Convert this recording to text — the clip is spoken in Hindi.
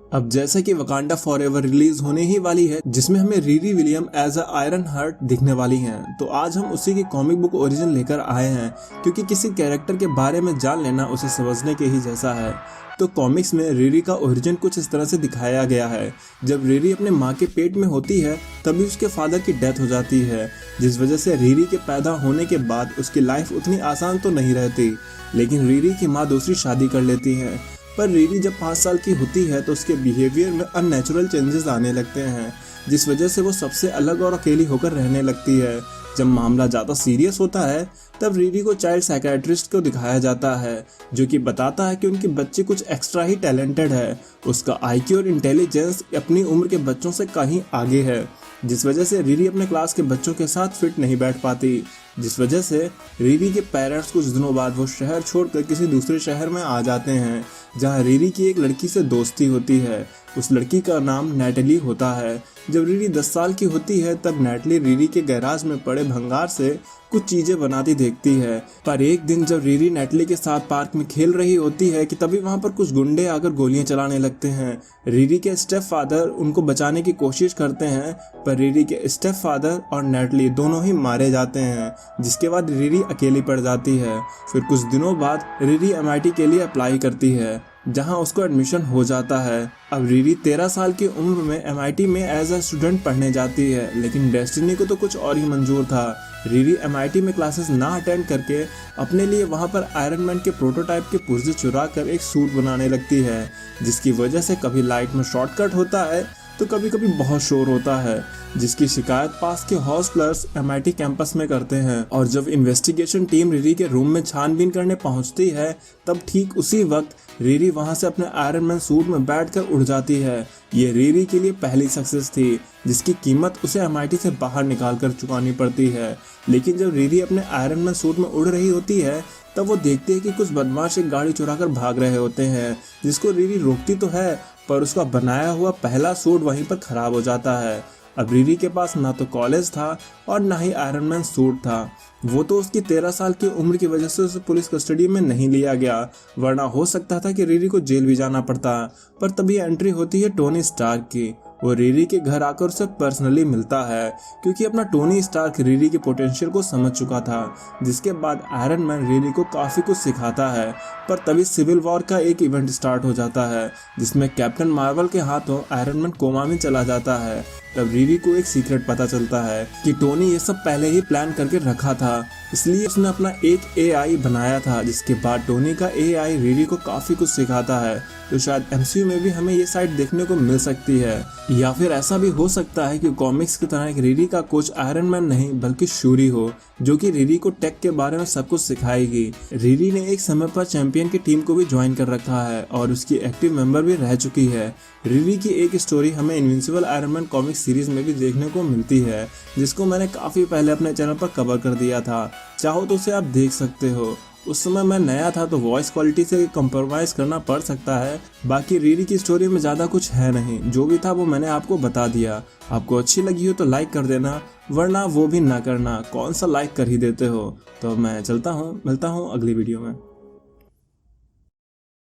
अब जैसा कि वकांडा फॉरएवर रिलीज होने ही वाली है, जिसमें हमें रीरी William as a iron heart दिखने वाली हैं, तो आज हम उसी की कॉमिक बुक ओरिजिन लेकर आए हैं, क्योंकि किसी कैरेक्टर के बारे में जान लेना उसे समझने के ही जैसा है। तो कॉमिक्स में रीरी का ओरिजिन कुछ इस तरह से दिखाया गया है। जब रीरी अपने माँ के पेट में होती है तभी उसके फादर की डेथ हो जाती है, जिस वजह से रीरी के पैदा होने के बाद उसकी लाइफ उतनी आसान तो नहीं रहती। लेकिन रीरी की माँ दूसरी शादी कर लेती है, पर रीरी जब 5 साल की होती है तो उसके बिहेवियर में अननेचुरल चेंजेस आने लगते हैं, जिस वजह से वो सबसे अलग और अकेली होकर रहने लगती है। जब मामला ज़्यादा सीरियस होता है तब रीरी को चाइल्ड साइकियाट्रिस्ट को दिखाया जाता है, जो कि बताता है कि उनकी बच्ची कुछ एक्स्ट्रा ही टैलेंटेड है। उसका आईक्यू और इंटेलिजेंस अपनी उम्र के बच्चों से कहीं आगे है, जिस वजह से रीरी अपने क्लास के बच्चों के साथ फिट नहीं बैठ पाती। जिस वजह से रीरी के पेरेंट्स कुछ दिनों बाद वो शहर छोड़कर किसी दूसरे शहर में आ जाते हैं, जहां रीरी की एक लड़की से दोस्ती होती है। उस लड़की का नाम नैटली होता है। जब रीरी 10 साल की होती है तब नैटली रीरी के गैराज में पड़े भंगार से कुछ चीजें बनाती देखती है। पर एक दिन जब रीरी नैटली के साथ पार्क में खेल रही होती है कि तभी वहां पर कुछ गुंडे आकर गोलियां चलाने लगते हैं। रीरी के स्टेप फादर उनको बचाने की कोशिश करते हैं, पर रीरी के स्टेप फादर और नैटली दोनों ही मारे जाते हैं, जिसके बाद रीरी अकेली पड़ जाती है। फिर कुछ दिनों बाद रीरी MIT के लिए अप्लाई करती है, जहां उसको एडमिशन हो जाता है। अब रीरी 13 साल की उम्र में MIT में एज अ स्टूडेंट पढ़ने जाती है, लेकिन डेस्टिनी को तो कुछ और ही मंजूर था। रीरी MIT में क्लासेस ना अटेंड करके अपने लिए वहां पर आयरन मैन के प्रोटोटाइप के पुर्जे चुरा कर एक सूट बनाने लगती है, जिसकी वजह से कभी लाइट में शॉर्टकट होता है तो कभी कभी बहुत शोर होता है, जिसकी शिकायत पास के हॉस्टलर्स MIT कैंपस में करते हैं। और जब इन्वेस्टिगेशन टीम रीरी के रूम में छानबीन करने पहुंचती है तब ठीक उसी वक्त रीरी वहां से अपने आयरन मैन सूट में बैठकर उड़ जाती है। ये रीरी के लिए पहली सक्सेस थी, जिसकी कीमत उसे MIT से बाहर निकाल कर चुकानी पड़ती है। लेकिन जब रीरी अपने आयरन मैन सूट में उड़ रही होती है तब वो देखती है कि कुछ बदमाश एक गाड़ी चुरा कर भाग रहे होते हैं, जिसको रीरी रोकती तो है, पर उसका बनाया हुआ पहला सूट वहीं पर खराब हो जाता है। अब रीरी के पास ना तो कॉलेज था और ना ही आयरन मैन सूट था। वो तो उसकी 13 साल की उम्र की वजह से उसे पुलिस कस्टडी में नहीं लिया गया, वरना हो सकता था कि रीरी को जेल भी जाना पड़ता। पर तभी एंट्री होती है टोनी स्टार्क की। वो रीरी के घर आकर उसे पर्सनली मिलता है, क्योंकि अपना टोनी स्टार्क रीरी के पोटेंशियल को समझ चुका था। जिसके बाद आयरन मैन रीरी को काफी कुछ सिखाता है। पर तभी सिविल वॉर का एक इवेंट स्टार्ट हो जाता है, जिसमें कैप्टन मार्वल के हाथों आयरन मैन कोमा में चला जाता है। तब रीरी को एक सीक्रेट पता चलता है कि टोनी ये सब पहले ही प्लान करके रखा था, इसलिए उसने अपना एक AI बनाया था। जिसके बाद टोनी का AI रीरी को काफी कुछ सिखाता है। तो शायद MCU में भी हमें ये साइड देखने को मिल सकती है, या फिर ऐसा भी हो सकता है कि कॉमिक्स की तरह एक रीरी का कोच आयरन मैन नहीं बल्कि शूरी हो, जो कि रीरी को टेक के बारे में सब कुछ सिखाएगी। रीरी ने एक समय पर चैंपियन की टीम को भी ज्वाइन कर रखा है और उसकी एक्टिव मेंबर भी रह चुकी है। रीरी की एक स्टोरी हमें invincible iron man comic series में भी देखने को मिलती है, जिसको मैंने काफी पहले अपने चैनल पर कवर कर दिया था। चाहो तो उसे आप देख सकते हो। उस समय मैं नया था तो वॉइस क्वालिटी से कंप्रोमाइज करना पड़ सकता है। बाकी रीरी की स्टोरी में ज़्यादा कुछ है नहीं, जो भी था वो मैंने आपको बता दिया। आपको अच्छी लगी हो तो लाइक कर देना, वरना वो भी ना करना। कौन सा लाइक कर ही देते हो। तो मैं चलता हूँ, मिलता हूँ अगली वीडियो में।